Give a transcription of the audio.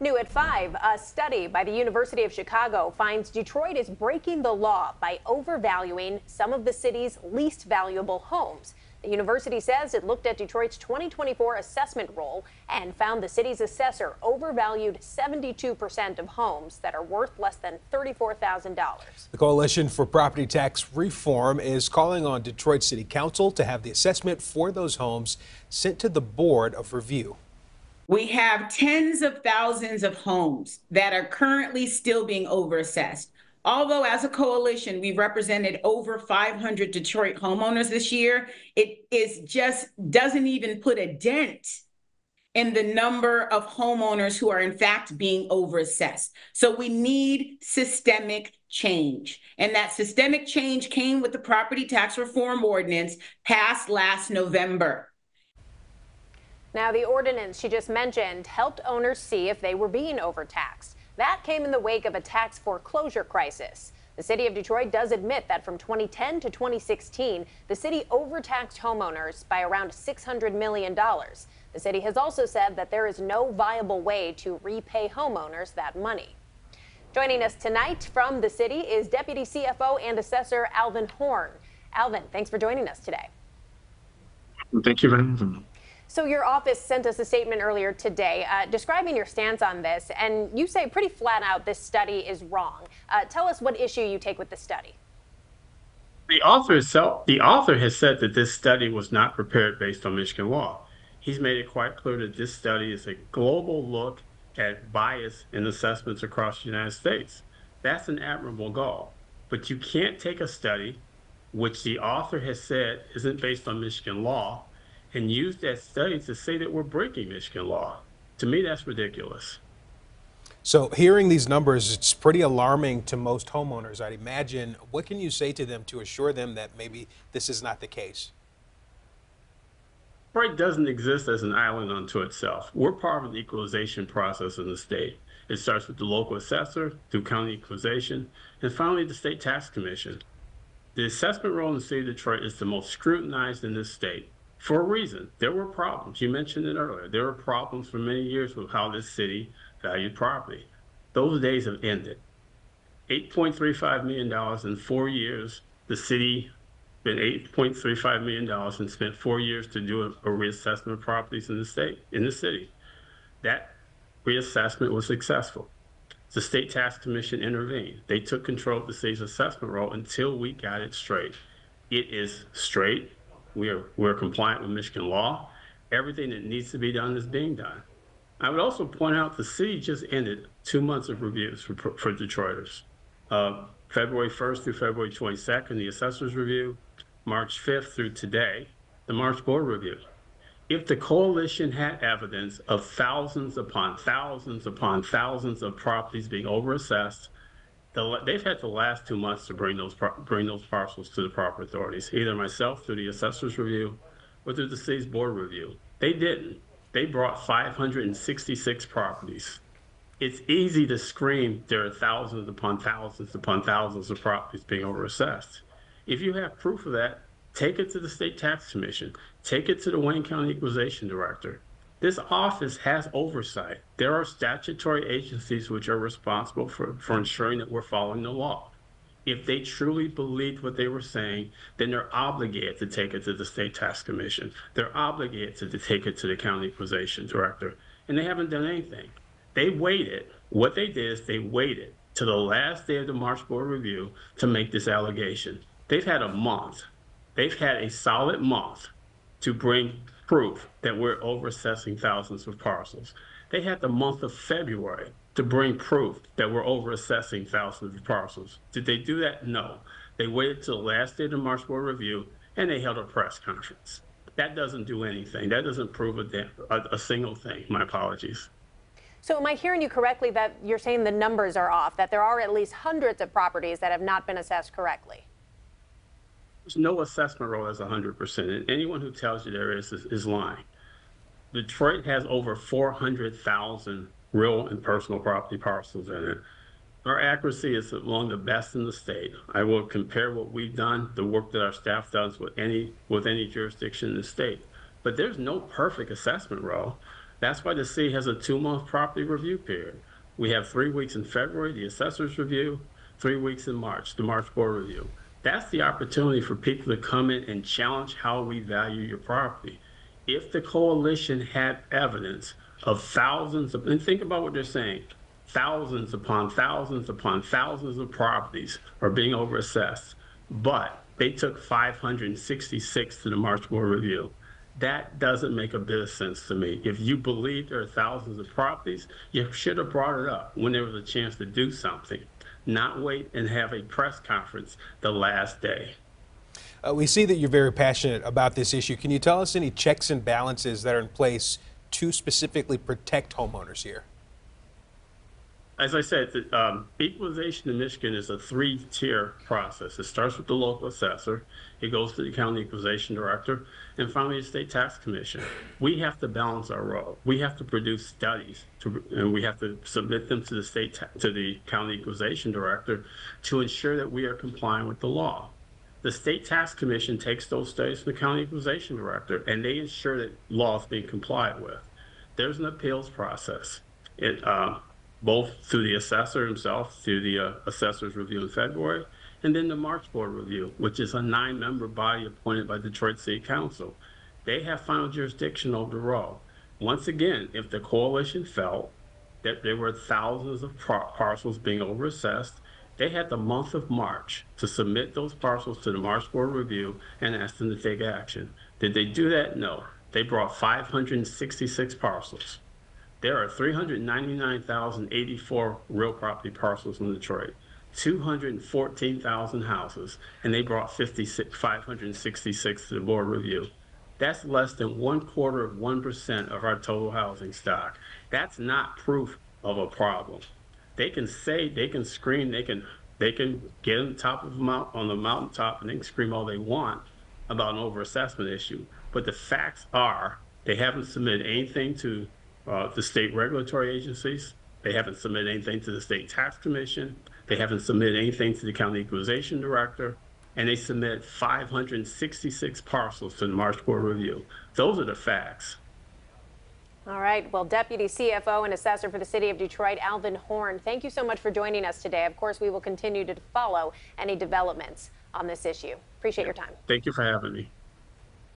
New at 5, a study by the University of Chicago finds Detroit is breaking the law by overvaluing some of the city's least valuable homes. The university says it looked at Detroit's 2024 assessment roll and found the city's assessor overvalued 72% of homes that are worth less than $34,000. The Coalition for Property Tax Reform is calling on Detroit City Council to have the assessment for those homes sent to the Board of Review. We have tens of thousands of homes that are currently still being overassessed. Although as a coalition, we've represented over 500 Detroit homeowners this year, doesn't even put a dent in the number of homeowners who are in fact being overassessed. So we need systemic change. And that systemic change came with the property tax reform ordinance passed last November. Now, the ordinance she just mentioned helped owners see if they were being overtaxed. That came in the wake of a tax foreclosure crisis. The city of Detroit does admit that from 2010 to 2016, the city overtaxed homeowners by around $600 million. The city has also said that there is no viable way to repay homeowners that money. Joining us tonight from the city is Deputy CFO and Assessor Alvin Horhn. Alvin, thanks for joining us today. Thank you very much. So your office sent us a statement earlier today describing your stance on this, and you say pretty flat out this study is wrong. Tell us what issue you take with the study. The author has said that this study was not prepared based on Michigan law. He's made it quite clear that this study is a global look at bias in assessments across the United States. That's an admirable goal, but you can't take a study which the author has said isn't based on Michigan law and use that study to say that we're breaking Michigan law. To me, that's ridiculous. So hearing these numbers, it's pretty alarming to most homeowners, I'd imagine. What can you say to them to assure them that maybe this is not the case? Detroit doesn't exist as an island unto itself. We're part of the equalization process in the state. It starts with the local assessor, through county equalization, and finally the state tax commission. The assessment roll in the city of Detroit is the most scrutinized in this state. For a reason. There were problems. You mentioned it earlier. There were problems for many years with how this city valued property. Those days have ended. $8.35 million in 4 years. The city spent $8.35 million and spent 4 years to do a reassessment of properties in the city. That reassessment was successful. The state tax commission intervened. They took control of the city's assessment roll until we got it straight. It is straight. We're compliant with Michigan law. Everything that needs to be done is being done. I would also point out the city just ended 2 months of reviews for Detroiters. February 1st through February 22nd, the assessor's review. March 5th through today, the March board review. If the coalition had evidence of thousands upon thousands upon thousands of properties being overassessed, they've had the last 2 months to bring those parcels to the proper authorities, either myself through the assessor's review or through the city's board review. They didn't. They brought 566 properties. It's easy to scream there are thousands upon thousands upon thousands of properties being overassessed. If you have proof of that, take it to the state tax commission. Take it to the Wayne County equalization director. This office has oversight. There are statutory agencies which are responsible for ensuring that we're following the law. If they truly believed what they were saying, then they're obligated to take it to the state tax commission. They're obligated to take it to the county equalization director, and they haven't done anything. They waited. What they did is they waited to the last day of the March board review to make this allegation. They've had a month. They've had a solid month to bring proof that we're overassessing thousands of parcels. They had the month of February to bring proof that we're overassessing thousands of parcels. Did they do that? No. They waited till the last day of the March board review and they held a press conference. That doesn't do anything. That doesn't prove a single thing. My apologies. So am I hearing you correctly that you're saying the numbers are off, that there are at least hundreds of properties that have not been assessed correctly? There's no assessment roll that's 100%, and anyone who tells you there is lying. Detroit has over 400,000 real and personal property parcels in it. Our accuracy is among the best in the state. I will compare what we've done, the work that our staff does with any jurisdiction in the state. But there's no perfect assessment roll. That's why the city has a 2-month property review period. We have 3 weeks in February, the assessor's review, 3 weeks in March, the March board review. That's the opportunity for people to come in and challenge how we value your property. If the coalition had evidence of thousands of, and think about what they're saying, thousands upon thousands upon thousands of properties are being overassessed, but they took 566 to the March board review. That doesn't make a bit of sense to me. If you believe there are thousands of properties, you should have brought it up when there was a chance to do something, not wait and have a press conference the last day. We see that you're very passionate about this issue. Can you tell us any checks and balances that are in place to specifically protect homeowners here? As I said, the equalization in Michigan is a 3-tier process. It starts with the local assessor, it goes to the county equalization director, and finally the state tax commission. We have to balance our role. We have to produce studies, and we have to submit them to the county equalization director to ensure that we are complying with the law. The state tax commission takes those studies to the county equalization director, and they ensure that law is being complied with. There's an appeals process. Both through the assessor himself, through the assessor's review in February, and then the March board review, which is a 9-member body appointed by Detroit City Council. They have final jurisdiction over the role. Once again, if the coalition felt that there were thousands of parcels being overassessed, they had the month of March to submit those parcels to the March board review and ask them to take action. Did they do that? No. They brought 566 parcels. There are 399,084 real property parcels in Detroit, 214,000 houses, and they brought 566 to the board review. That's less than 0.25% of our total housing stock. That's not proof of a problem. They can say, they can scream, they can get on top of on the mountaintop, and they can scream all they want about an overassessment issue. But the facts are, they haven't submitted anything to the state regulatory agencies. They haven't submitted anything to the state tax commission. They haven't submitted anything to the county equalization director. And they submit 566 parcels to the March board review. Those are the facts. All right. Well, Deputy CFO and Assessor for the City of Detroit, Alvin Horhn, thank you so much for joining us today. Of course, we will continue to follow any developments on this issue. Appreciate your time. Thank you for having me.